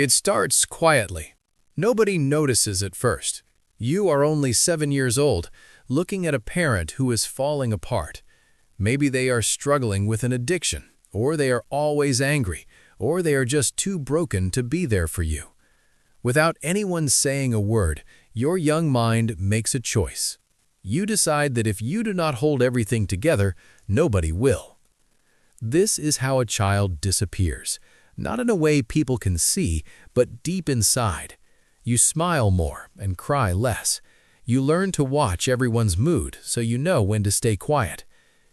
It starts quietly. Nobody notices at first. You are only 7 years old, looking at a parent who is falling apart. Maybe they are struggling with an addiction, or they are always angry, or they are just too broken to be there for you. Without anyone saying a word, your young mind makes a choice. You decide that if you do not hold everything together, nobody will. This is how a child disappears, not in a way people can see, but deep inside. You smile more and cry less. You learn to watch everyone's mood so you know when to stay quiet.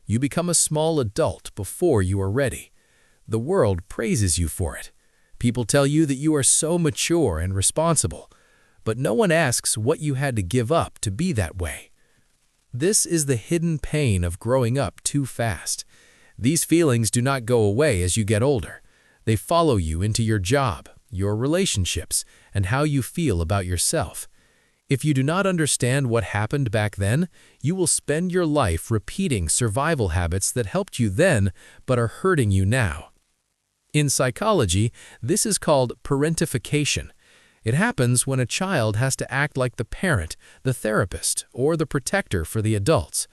You become a small adult before you are ready. The world praises you for it. People tell you that you are so mature and responsible, but no one asks what you had to give up to be that way. This is the hidden pain of growing up too fast. These feelings do not go away as you get older. They follow you into your job, your relationships, and how you feel about yourself. If you do not understand what happened back then, you will spend your life repeating survival habits that helped you then but are hurting you now. In psychology, this is called parentification. It happens when a child has to act like the parent, the therapist, or the protector for the adults.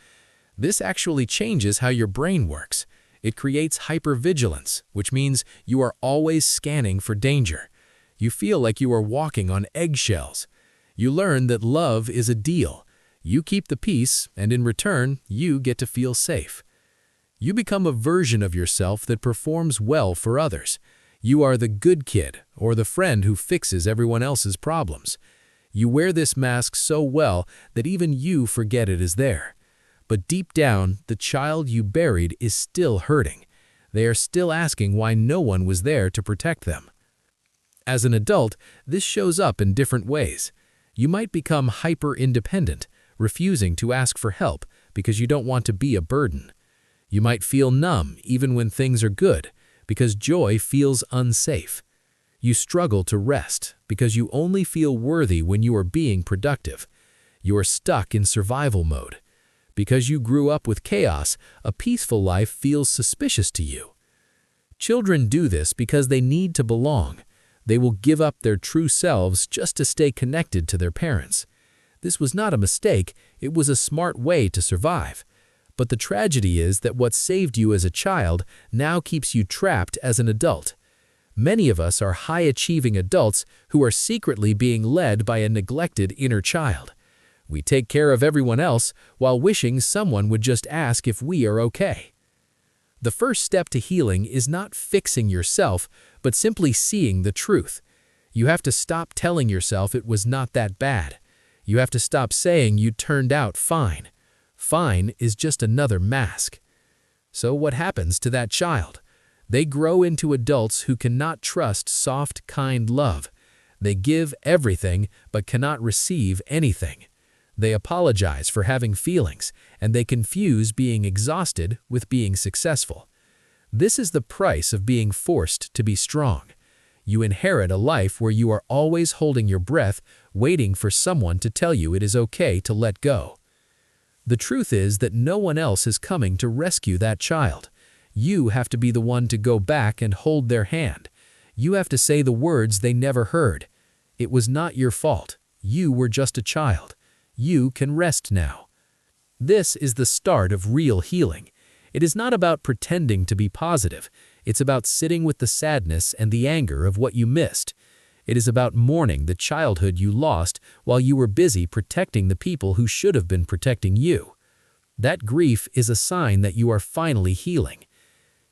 This actually changes how your brain works. It creates hypervigilance, which means you are always scanning for danger. You feel like you are walking on eggshells. You learn that love is a deal. You keep the peace, and in return, you get to feel safe. You become a version of yourself that performs well for others. You are the good kid, or the friend who fixes everyone else's problems. You wear this mask so well that even you forget it is there. But deep down, the child you buried is still hurting. They are still asking why no one was there to protect them. As an adult, this shows up in different ways. You might become hyper-independent, refusing to ask for help because you don't want to be a burden. You might feel numb even when things are good, because joy feels unsafe. You struggle to rest because you only feel worthy when you are being productive. You are stuck in survival mode. Because you grew up with chaos, a peaceful life feels suspicious to you. Children do this because they need to belong. They will give up their true selves just to stay connected to their parents. This was not a mistake, it was a smart way to survive. But the tragedy is that what saved you as a child now keeps you trapped as an adult. Many of us are high-achieving adults who are secretly being led by a neglected inner child. We take care of everyone else while wishing someone would just ask if we are okay. The first step to healing is not fixing yourself, but simply seeing the truth. You have to stop telling yourself it was not that bad. You have to stop saying you turned out fine. Fine is just another mask. So what happens to that child? They grow into adults who cannot trust soft, kind love. They give everything but cannot receive anything. They apologize for having feelings, and they confuse being exhausted with being successful. This is the price of being forced to be strong. You inherit a life where you are always holding your breath, waiting for someone to tell you it is okay to let go. The truth is that no one else is coming to rescue that child. You have to be the one to go back and hold their hand. You have to say the words they never heard. It was not your fault. You were just a child. You can rest now. This is the start of real healing. It is not about pretending to be positive. It's about sitting with the sadness and the anger of what you missed. It is about mourning the childhood you lost while you were busy protecting the people who should have been protecting you. That grief is a sign that you are finally healing.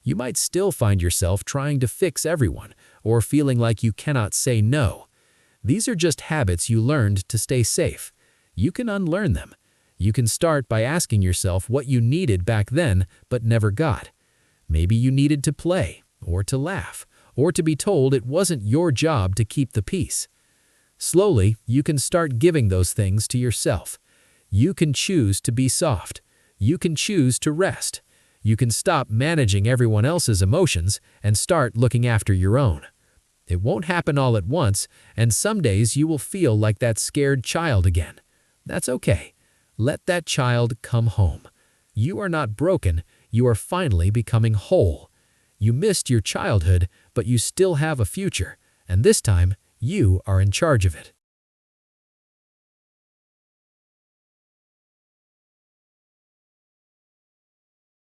You might still find yourself trying to fix everyone or feeling like you cannot say no. These are just habits you learned to stay safe. You can unlearn them. You can start by asking yourself what you needed back then but never got. Maybe you needed to play, or to laugh, or to be told it wasn't your job to keep the peace. Slowly, you can start giving those things to yourself. You can choose to be soft. You can choose to rest. You can stop managing everyone else's emotions and start looking after your own. It won't happen all at once, and some days you will feel like that scared child again. That's okay. Let that child come home. You are not broken. You are finally becoming whole. You missed your childhood, but you still have a future, and this time, you are in charge of it.